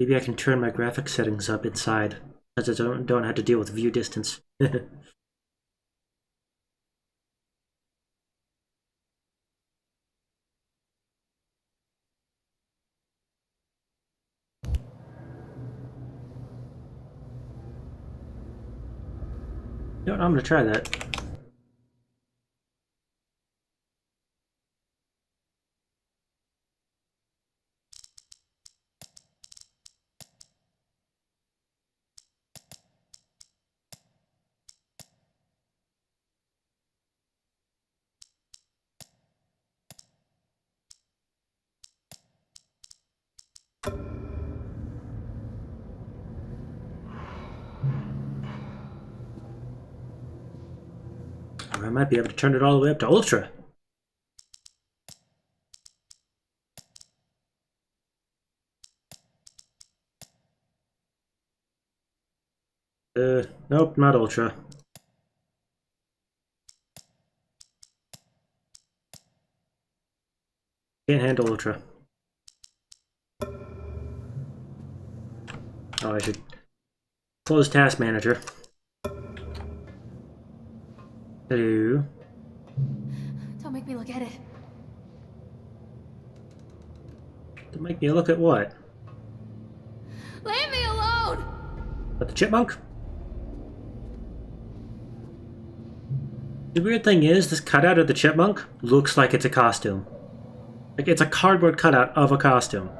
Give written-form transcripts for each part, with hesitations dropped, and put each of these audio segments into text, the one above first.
Maybe I can turn my graphics settings up inside, since I don't have to deal with view distance. You know what, I'm gonna try that. Or I might be able to turn it all the way up to Ultra. Nope, not Ultra. Can't handle Ultra. Oh, I should close Task Manager. Hello. Don't make me look at it. Don't make me look at what? Leave me alone! At the chipmunk? The weird thing is, this cutout of the chipmunk looks like it's a costume. Like, it's a cardboard cutout of a costume.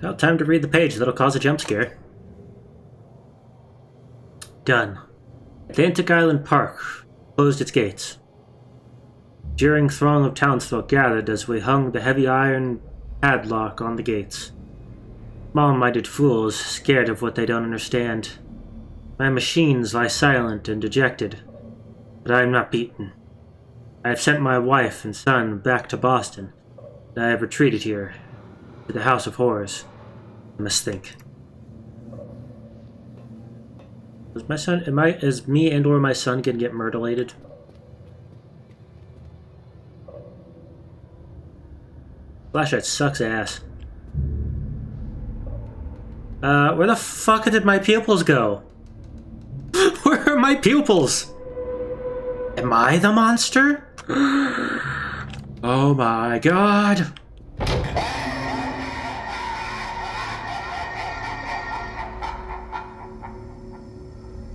Well, time to read the page that'll cause a jump scare. Done. Atlantic Island Park closed its gates. Jeering throng of townsfolk gathered as we hung the heavy iron padlock on the gates. Small-minded fools, scared of what they don't understand. My machines lie silent and dejected, but I am not beaten. I have sent my wife and son back to Boston, and I have retreated here, to the House of Horrors. I must think. Is my son, is me and or my son gonna get murderlated? Flashlight sucks ass. Where the fuck did my pupils go? Where are my pupils? Am I the monster? Oh my god.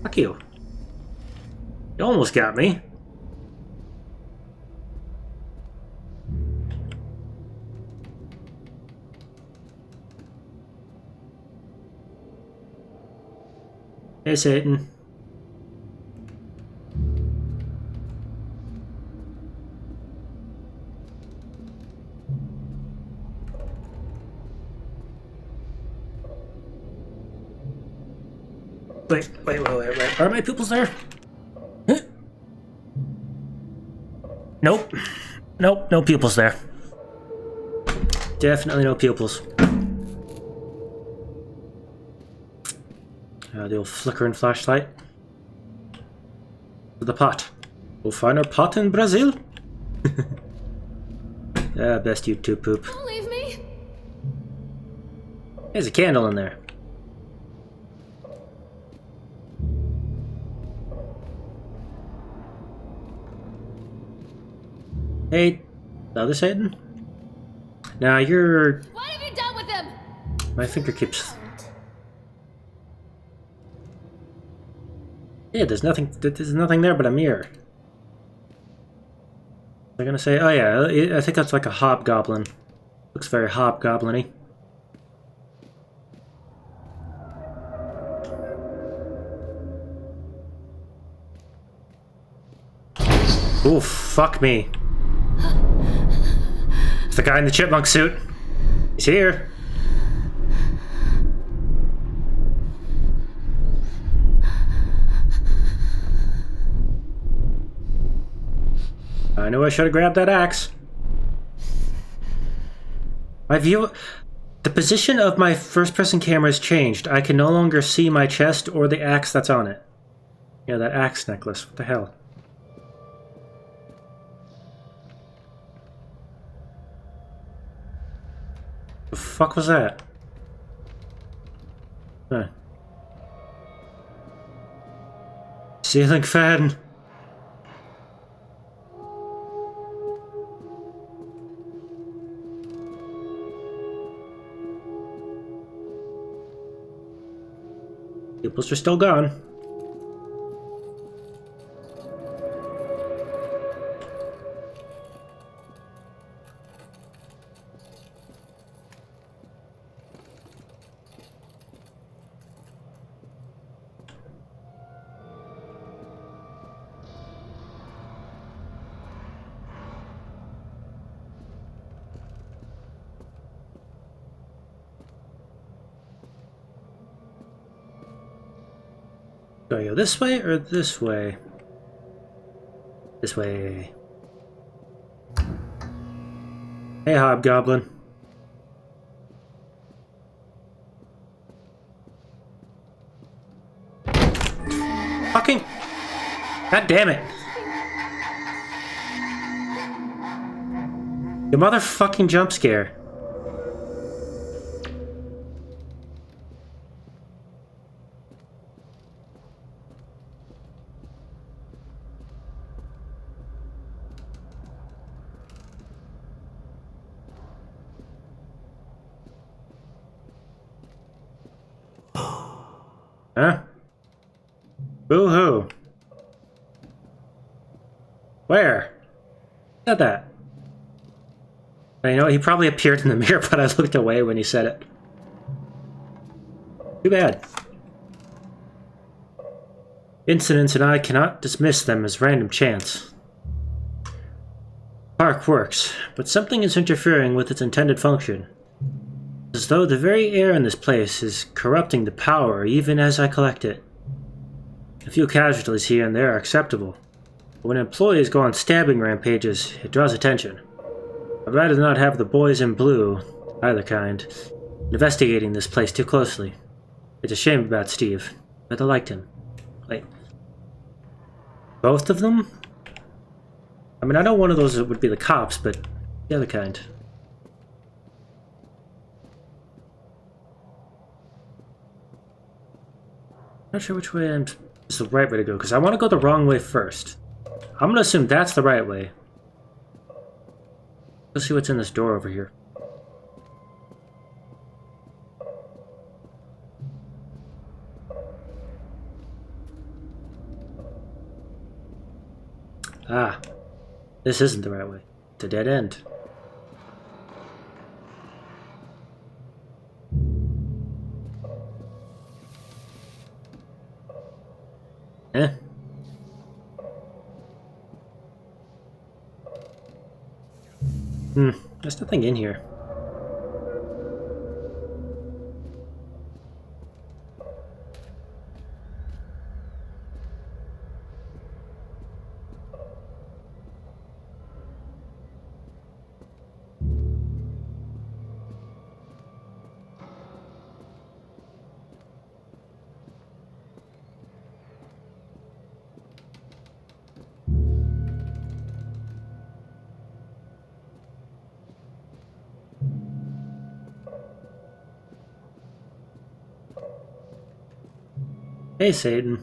Fuck you. You almost got me. Hey, Satan. Wait. Are my pupils there? Huh? Nope. Nope, no pupils there. Definitely no pupils. The old flickering flashlight. The pot. We'll find our pot in Brazil. Best YouTube poop. Don't leave me! There's a candle in there. Hey, the other Satan? Now you're... What have you done with them? My finger keeps... Yeah, there's nothing there but a mirror. They're gonna say, oh yeah, I think that's like a hobgoblin. Looks very hobgoblin-y. Ooh, fuck me. It's the guy in the chipmunk suit. He's here. I knew I should have grabbed that axe. My view... The position of my first-person camera has changed. I can no longer see my chest or the axe that's on it. Yeah, that axe necklace. What the hell? The fuck was that? Huh. Ceiling fan. Pupils are still gone. Do I go this way or this way? This way. Hey, Hobgoblin. Fucking... God damn it. You motherfucking jump scare. Huh? Boo-hoo. Where? Said that. You know, he probably appeared in the mirror, but I looked away when he said it. Too bad. Incidents and I cannot dismiss them as random chance. Park works, but something is interfering with its intended function. As though the very air in this place is corrupting the power even as I collect it. A few casualties here and there are acceptable, but when employees go on stabbing rampages, it draws attention. I'd rather not have the boys in blue, either kind, investigating this place too closely. It's a shame about Steve, but I liked him. Like, both of them? I mean, I know one of those would be the cops, but the other kind. Not sure which way is the right way to go, because I want to go the wrong way first. I'm going to assume that's the right way. Let's see what's in this door over here. Ah, this isn't the right way. It's a dead end. Eh? There's nothing in here. Hey, Satan.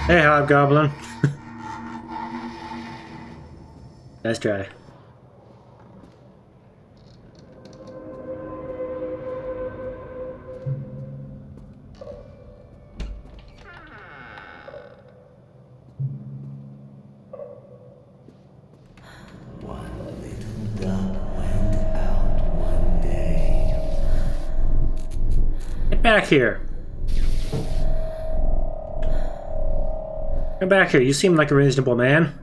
Hey, Hobgoblin. Nice try. Get back here. Come back here. You seem like a reasonable man.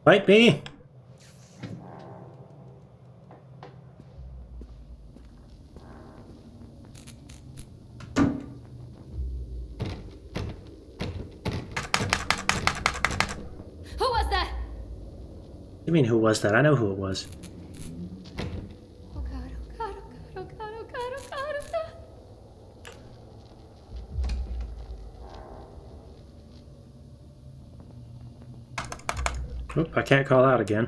Fight me. You mean who was that? I know who it was. Oh god, oh god, oh god, oh god, oh god, oh god, oh god. Oop, I can't call out again.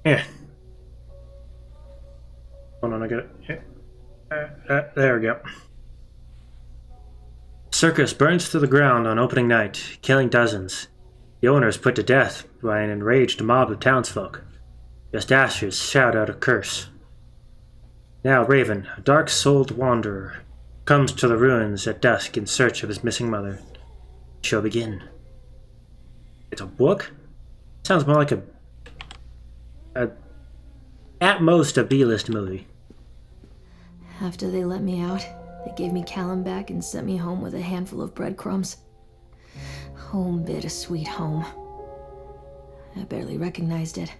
Yeah. Hold on, I got it. There we go. Circus burns to the ground on opening night, killing dozens. The owner is put to death by an enraged mob of townsfolk. Just ashes shout out a curse. Now Raven, a dark-souled wanderer, comes to the ruins at dusk in search of his missing mother. The show begin. It's a book? Sounds more like at most a B-list movie. After they let me out, they gave me Callum back and sent me home with a handful of breadcrumbs. Home, bittersweet home. I barely recognized it.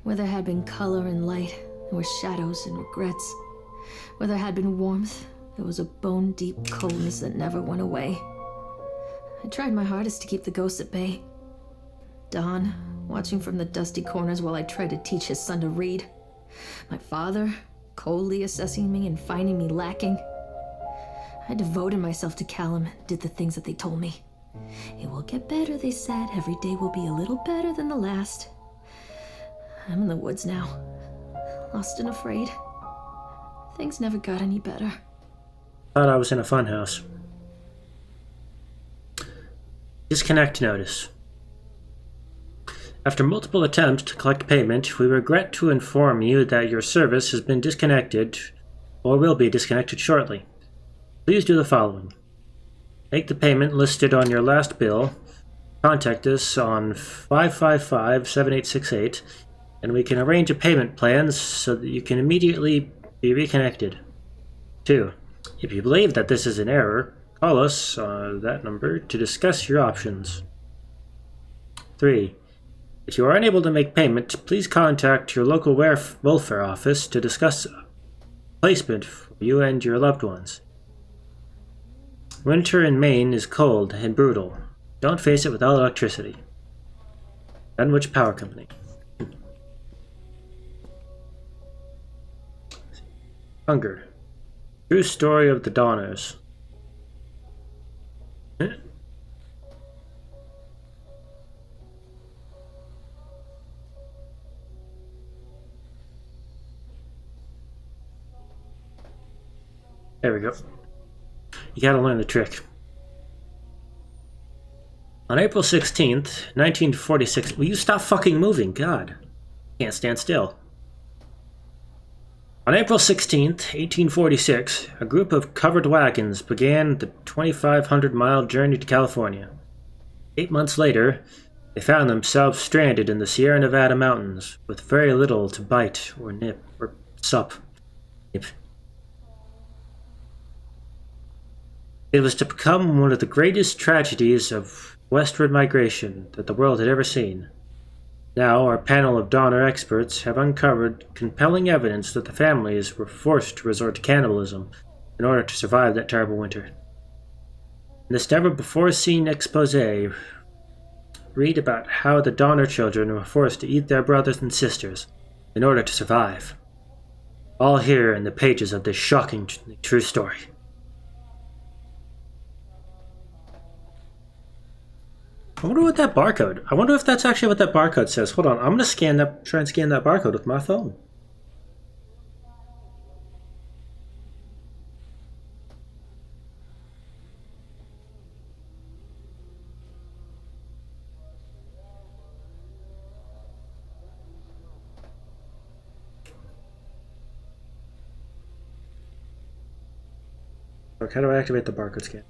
Where there had been color and light, there were shadows and regrets. Where there had been warmth, there was a bone-deep coldness that never went away. I tried my hardest to keep the ghosts at bay. Don, watching from the dusty corners while I tried to teach his son to read. My father, coldly assessing me and finding me lacking. I devoted myself to Callum and did the things that they told me. It will get better, they said. Every day will be a little better than the last. I'm in the woods now, lost and afraid. Things never got any better. Thought I was in a funhouse. Disconnect notice. After multiple attempts to collect payment, we regret to inform you that your service has been disconnected or will be disconnected shortly. Please do the following. Make the payment listed on your last bill. Contact us on 555-7868 and we can arrange a payment plan so that you can immediately be reconnected. 2. If you believe that this is an error, call us on that number to discuss your options. 3. If you are unable to make payment, please contact your local welfare office to discuss placement for you and your loved ones. Winter in Maine is cold and brutal. Don't face it without electricity. Dunwich Power Company. Hunger. True story of the Dawners. There we go. You gotta learn the trick. On April 16th, 1946... Will you stop fucking moving? God. Can't stand still. On April 16th, 1846, a group of covered wagons began the 2,500-mile journey to California. 8 months later, they found themselves stranded in the Sierra Nevada mountains with very little to bite or nip or sup. It was to become one of the greatest tragedies of westward migration that the world had ever seen. Now, our panel of Donner experts have uncovered compelling evidence that the families were forced to resort to cannibalism in order to survive that terrible winter. In this never-before-seen expose, read about how the Donner children were forced to eat their brothers and sisters in order to survive. All here in the pages of this shocking true story. I wonder what that barcode... I wonder if that's actually what that barcode says. Hold on, I'm gonna try and scan that barcode with my phone. How do I activate the barcode scan?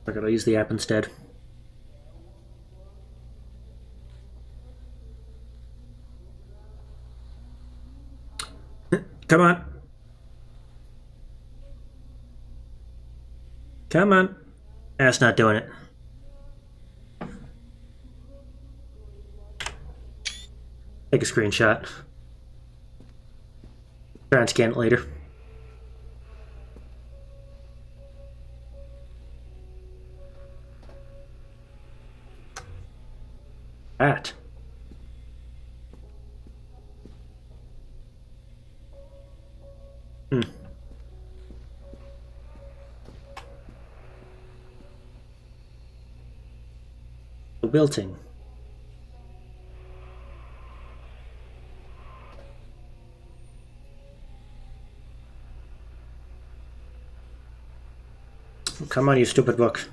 I gotta use the app instead. Come on. Come on. That's not doing it. Take a screenshot. Try and scan it later. That. The wilting. Come on, you stupid book.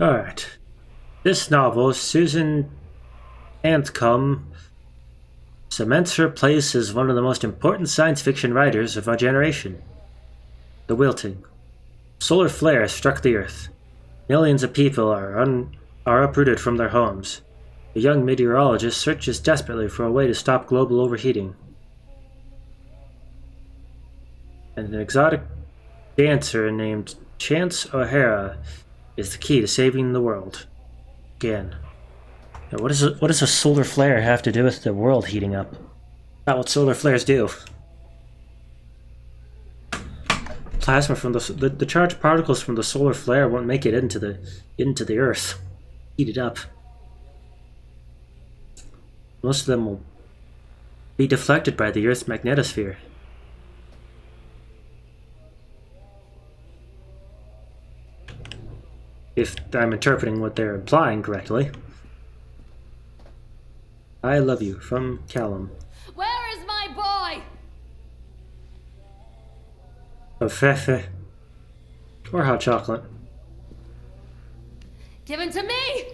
Alright. This novel, Susan Antcombe, cements her place as one of the most important science fiction writers of our generation. The wilting. Solar flare struck the Earth. Millions of people are uprooted from their homes. A young meteorologist searches desperately for a way to stop global overheating. And an exotic dancer named Chance O'Hara is the key to saving the world. Again. Now, what does a solar flare have to do with the world heating up? Not what solar flares do. Plasma from the charged particles from the solar flare won't make it into the Earth. Heat it up. Most of them will be deflected by the Earth's magnetosphere. If I'm interpreting what they're implying correctly. I love you, from Callum. Where is my boy? Fefe. Or hot chocolate. Give him to me!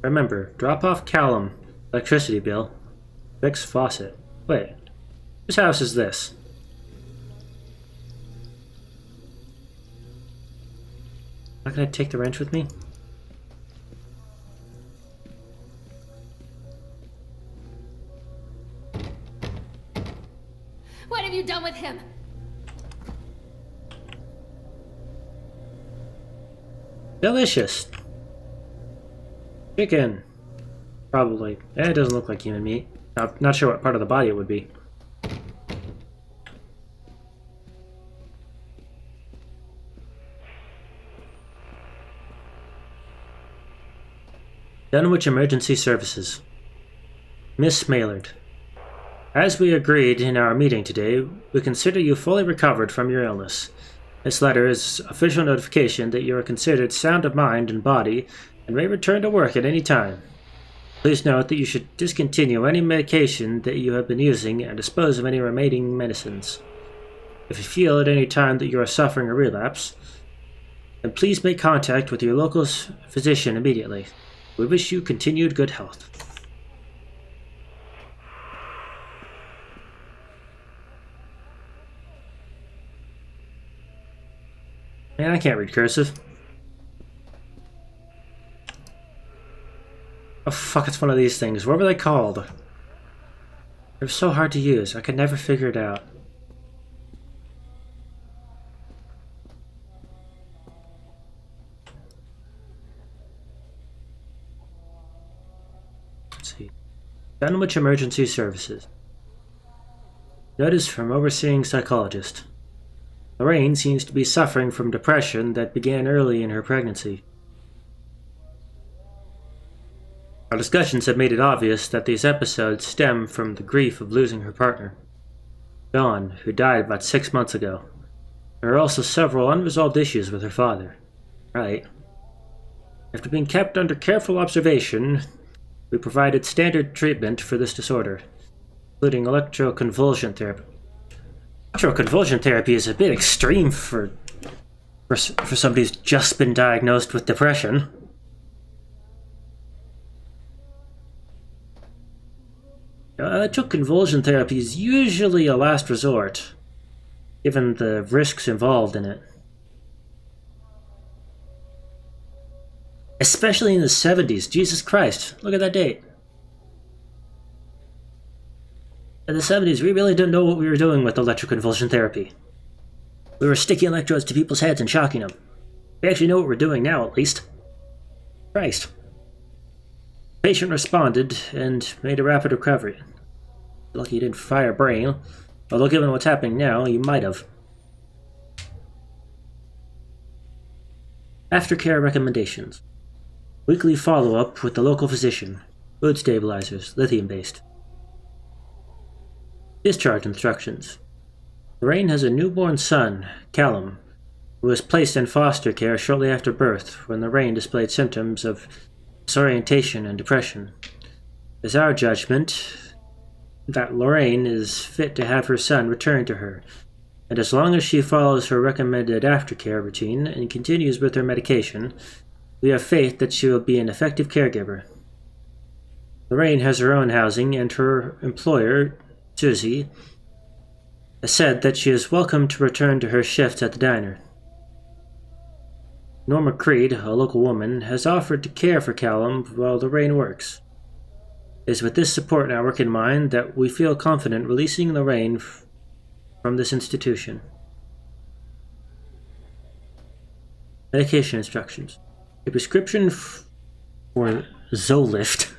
Remember, drop off Callum. Electricity bill. Fix faucet. Wait. Whose house is this? Not gonna take the wrench with me? What have you done with him? Delicious. Chicken. Probably. It doesn't look like human meat. I'm not sure what part of the body it would be. Dunwich Emergency Services. Miss Maylard. As we agreed in our meeting today, we consider you fully recovered from your illness. This letter is official notification that you are considered sound of mind and body and may return to work at any time. Please note that you should discontinue any medication that you have been using and dispose of any remaining medicines. If you feel at any time that you are suffering a relapse, then please make contact with your local physician immediately. We wish you continued good health. Man, I can't read cursive. Oh fuck, it's one of these things. What were they called? They're so hard to use. I could never figure it out. Let's see. Dunwich Emergency Services. Notice from overseeing psychologist. Lorraine seems to be suffering from depression that began early in her pregnancy. Our discussions have made it obvious that these episodes stem from the grief of losing her partner, Dawn, who died about 6 months ago. There are also several unresolved issues with her father. Right. After being kept under careful observation, we provided standard treatment for this disorder, including electroconvulsion therapy. Electroconvulsion therapy is a bit extreme for somebody who's just been diagnosed with depression. Electroconvulsion therapy is usually a last resort, given the risks involved in it. Especially in the 70s. Jesus Christ, look at that date. In the 70s, we really didn't know what we were doing with electroconvulsion therapy. We were sticking electrodes to people's heads and shocking them. We actually know what we're doing now, at least. Christ. The patient responded and made a rapid recovery. Lucky you didn't fry her brain, although given what's happening now, you might have. Aftercare recommendations. Weekly follow-up with the local physician. Mood stabilizers, lithium-based. Discharge instructions. Lorraine has a newborn son, Callum, who was placed in foster care shortly after birth when Lorraine displayed symptoms of disorientation and depression. It is our judgment that Lorraine is fit to have her son returned to her, and as long as she follows her recommended aftercare routine and continues with her medication, we have faith that she will be an effective caregiver. Lorraine has her own housing, and her employer, Susie, has said that she is welcome to return to her shifts at the diner. Norma Creed, a local woman, has offered to care for Callum while Lorraine works. It is with this support network in mind that we feel confident releasing Lorraine from this institution. Medication instructions. A prescription for Zolift.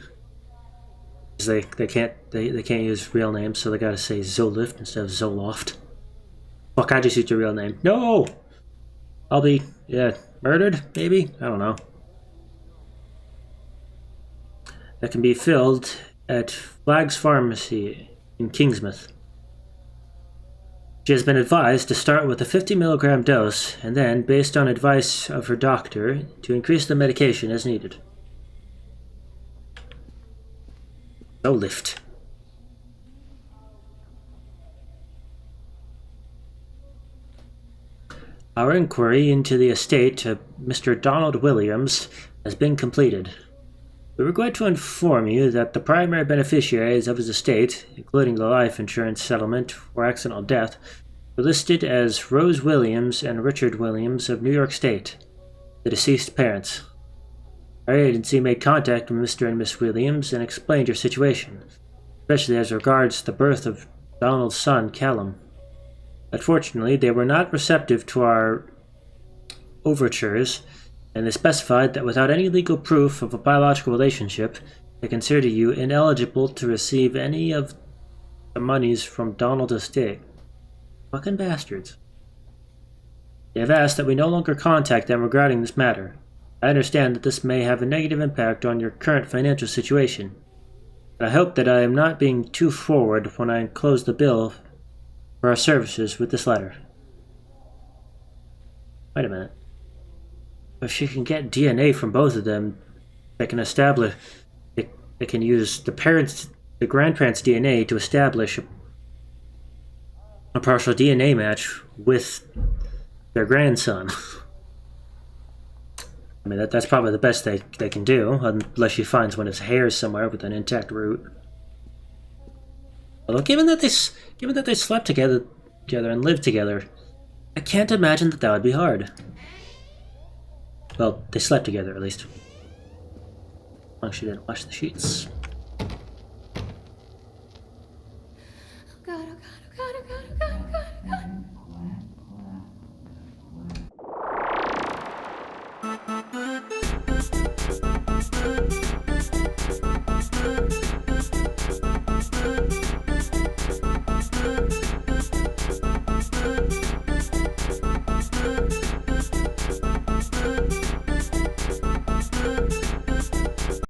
They can't use real names, so they gotta say Zolift instead of Zoloft. Fuck, I just used your real name. No! I'll be, murdered, maybe? I don't know. That can be filled at Flagg's Pharmacy in Kingsmouth. She has been advised to start with a 50 milligram dose, and then, based on advice of her doctor, to increase the medication as needed. Zolift. Our inquiry into the estate of Mr. Donald Williams has been completed. We regret to inform you that the primary beneficiaries of his estate, including the life insurance settlement for accidental death, were listed as Rose Williams and Richard Williams of New York State, the deceased parents. Our agency made contact with Mr. and Miss Williams and explained your situation, especially as regards the birth of Donald's son, Callum. Unfortunately, they were not receptive to our overtures, and they specified that without any legal proof of a biological relationship, they consider you ineligible to receive any of the monies from Donald's estate. Fucking bastards. They have asked that we no longer contact them regarding this matter. I understand that this may have a negative impact on your current financial situation, but I hope that I am not being too forward when I enclose the bill for our services with this letter. Wait a minute. If she can get DNA from both of them, they can establish. They can use the grandparents' DNA to establish a partial DNA match with their grandson. I mean, that's probably the best they can do, unless she finds one of his hairs somewhere with an intact root. Although, given that they slept together and lived together, I can't imagine that would be hard. Well, they slept together, at least. As long as she didn't wash the sheets.